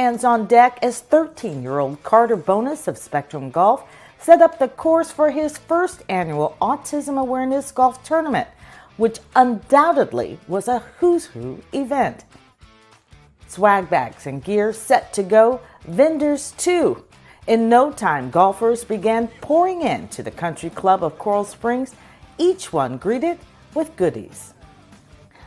hands on deck as 13-year-old Carter Bonas of Spectrum Golf set up the course for his first annual Autism Awareness Golf Tournament, which undoubtedly was a who's who event. Swag bags and gear set to go, vendors too. In no time, golfers began pouring into the Country Club of Coral Springs, each one greeted with goodies.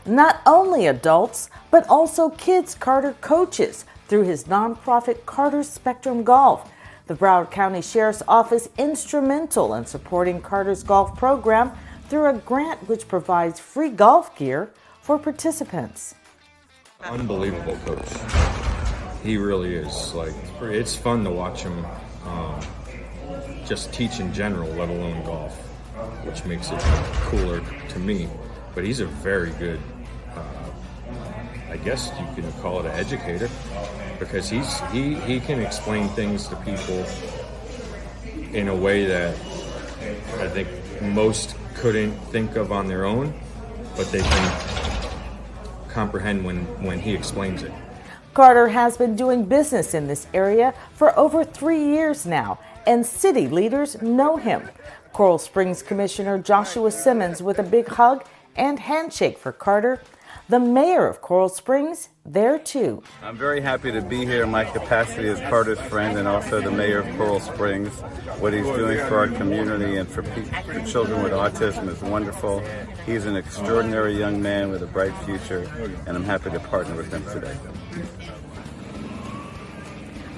Not only adults, but also kids Carter coaches through his nonprofit Carter's Spectrum Golf. The Broward County Sheriff's Office instrumental in supporting Carter's golf program through a grant which provides free golf gear for participants. Unbelievable coach. He really is. It's fun to watch him just teach in general, let alone golf, which makes it cooler to me. But he's a very good, I guess you can call it an educator, because he can explain things to people in a way that I think most couldn't think of on their own, but they can comprehend when he explains it. Carter has been doing business in this area for over 3 years now, and city leaders know him. Coral Springs Commissioner Joshua Simmons with a big hug and handshake for Carter. The mayor of Coral Springs there too. I'm very happy to be here in my capacity as Carter's friend and also the mayor of Coral Springs. What he's doing for our community and for children with autism is wonderful. He's an extraordinary young man with a bright future, and I'm happy to partner with him today.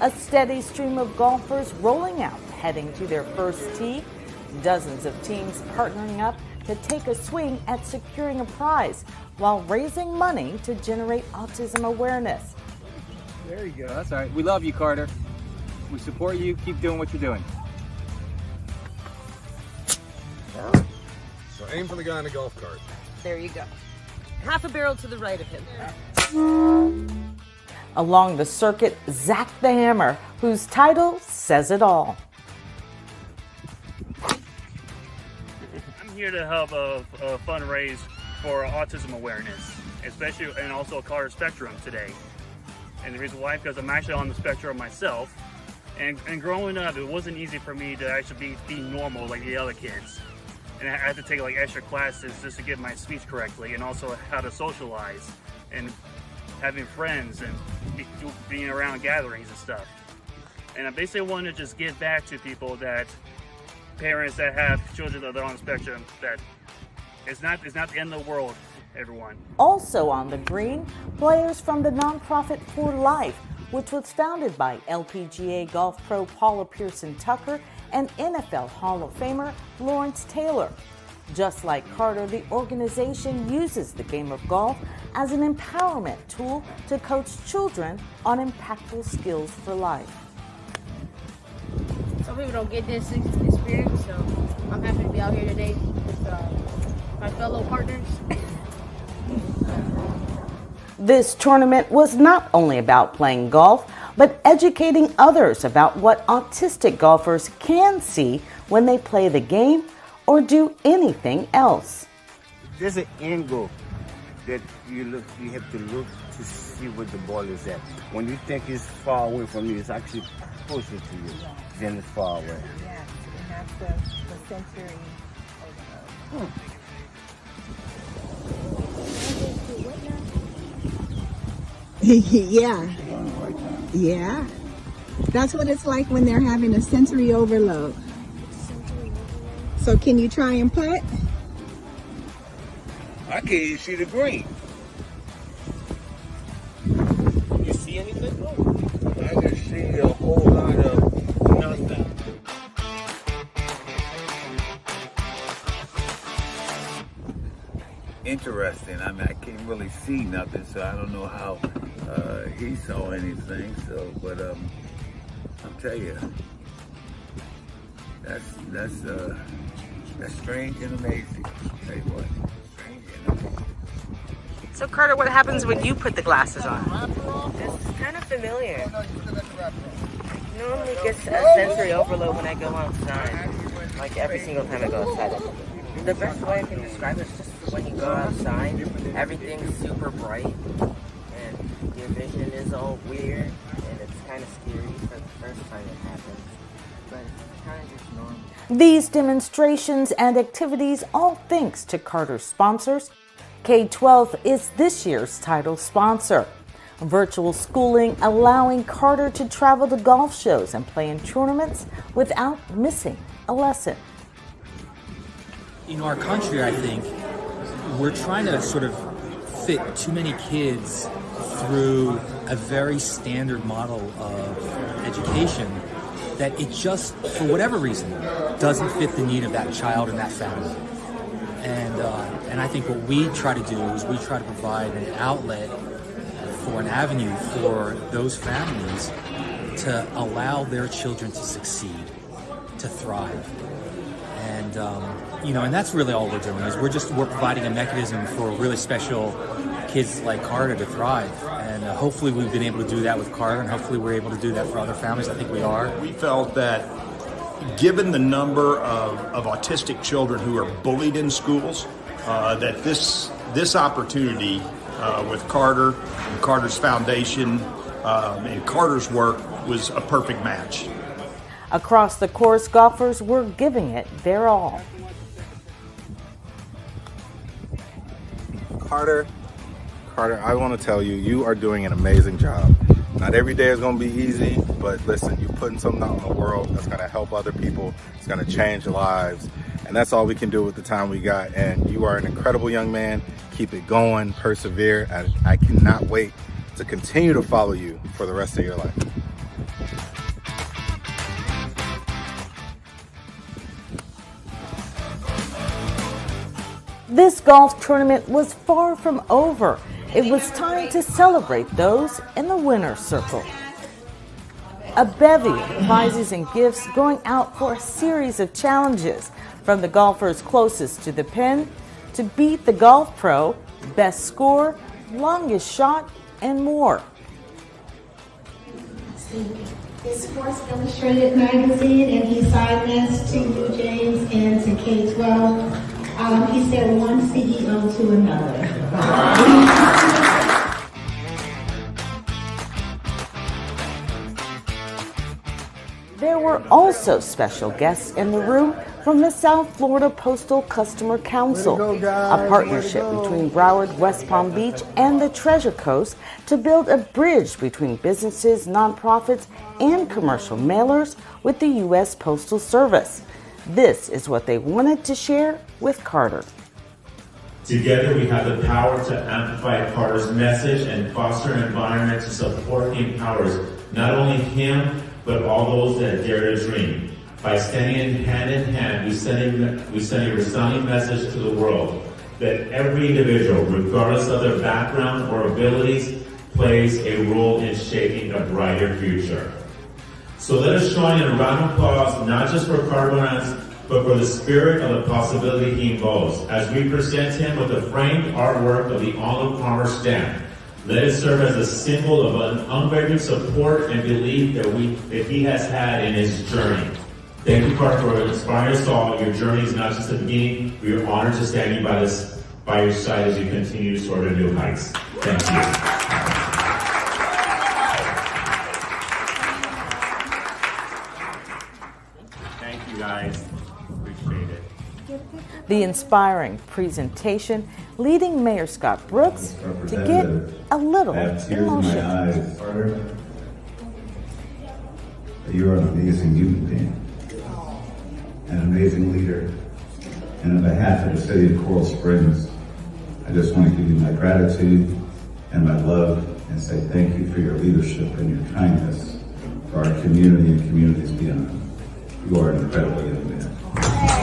A steady stream of golfers rolling out, heading to their first tee. Dozens of teams partnering up to take a swing at securing a prize while raising money to generate autism awareness. There you go. That's all right. We love you, Carter. We support you. Keep doing what you're doing. So aim for the guy in the golf cart. There you go. Half a barrel to the right of him. Along the circuit, Zach the Hammer, whose title says it all. I'm here to help fundraise for autism awareness, especially and also Carter Spectrum today. And the reason why, because I'm actually on the spectrum myself, and growing up, it wasn't easy for me to actually be normal like the other kids. And I had to take like extra classes just to get my speech correctly, and also how to socialize and having friends and being around gatherings and stuff. And I basically want to just give back to people, that parents that have children that are on the spectrum, that it's not the end of the world, everyone. Also on the green, players from the nonprofit For Life, which was founded by LPGA golf pro Paula Pearson Tucker and NFL Hall of Famer Lawrence Taylor. Just like Carter, the organization uses the game of golf as an empowerment tool to coach children on impactful skills for life. Some people don't get this experience, so I'm happy to be out here today with my fellow partners. This tournament was not only about playing golf, but educating others about what autistic golfers can see when they play the game or do anything else. There's an angle that you have to look to see where the ball is at. When you think it's far away from you, it's actually closer to you than it's far away. Yes, and that's the sensory Yeah. That's what it's like when they're having a sensory overload. So can you try and putt? I can't even see the green. You see anything? I can see a whole lot of nothing. Interesting. I mean, I can't really see nothing, so I don't know how he saw anything. So, but I'll tell you, that's strange and amazing. I'll tell you what, strange and amazing. So Carter, what happens when you put the glasses on? It's kind of familiar. Normally gets a sensory overload when I go outside. Like every single time I go outside. The best way I can describe it is just when you go outside, everything's super bright and your vision is all weird and it's kind of scary for the first time it happens, but it's kind of just normal. These demonstrations and activities, all thanks to Carter's sponsors. K-12 is this year's title sponsor. Virtual schooling allowing Carter to travel to golf shows and play in tournaments without missing a lesson. In our country, I think, we're trying to sort of fit too many kids through a very standard model of education that it just, for whatever reason, doesn't fit the need of that child and that family. And I think what we try to do is we try to provide an outlet for an avenue for those families to allow their children to succeed, to thrive. And, and that's really all we're doing is we're providing a mechanism for really special kids like Carter to thrive. And hopefully we've been able to do that with Carter, and hopefully we're able to do that for other families. I think we are. We felt that given the number of autistic children who are bullied in schools, that this opportunity with Carter and Carter's Foundation and Carter's work was a perfect match. Across the course, golfers were giving it their all. Carter, I want to tell you, you are doing an amazing job. Not every day is going to be easy, but listen, you're putting something out in the world that's going to help other people. It's going to change lives, and that's all we can do with the time we got. And you are an incredible young man. Keep it going, persevere. I cannot wait to continue to follow you for the rest of your life. This golf tournament was far from over. It was time to celebrate those in the winner's circle. A bevy of prizes and gifts going out for a series of challenges, from the golfers closest to the pin to beat the golf pro, best score, longest shot, and more. It's Sports Illustrated magazine, and he signed this to you, James, and to K-12. He said one CEO to another. There were also special guests in the room from the South Florida Postal Customer Council, a partnership between Broward, West Palm Beach, and the Treasure Coast to build a bridge between businesses, nonprofits, and commercial mailers with the U.S. Postal Service. This is what they wanted to share with Carter. Together we have the power to amplify Carter's message and foster an environment to support and empowers not only him, but all those that dare to dream. By standing hand in hand, we send a resounding message to the world that every individual, regardless of their background or abilities, plays a role in shaping a brighter future. So let us join in a round of applause, not just for Carter Bonas, but for the spirit of the possibility he involves, as we present him with the framed artwork of the Olive Palmer stamp. Let it serve as a symbol of an unwavering support and belief that he has had in his journey. Thank you, Carter, for inspiring us all. Your journey is not just the beginning. We are honored to stand you by your side as you continue to soar to new heights. Thank you. Thank you, guys. Appreciate it. The inspiring presentation leading Mayor Scott Brooks to get a little emotional. You're an amazing human being, an amazing leader, and on behalf of the city of Coral Springs, I just want to give you my gratitude and my love and say thank you for your leadership and your kindness for our community and communities beyond. You are an incredible young man.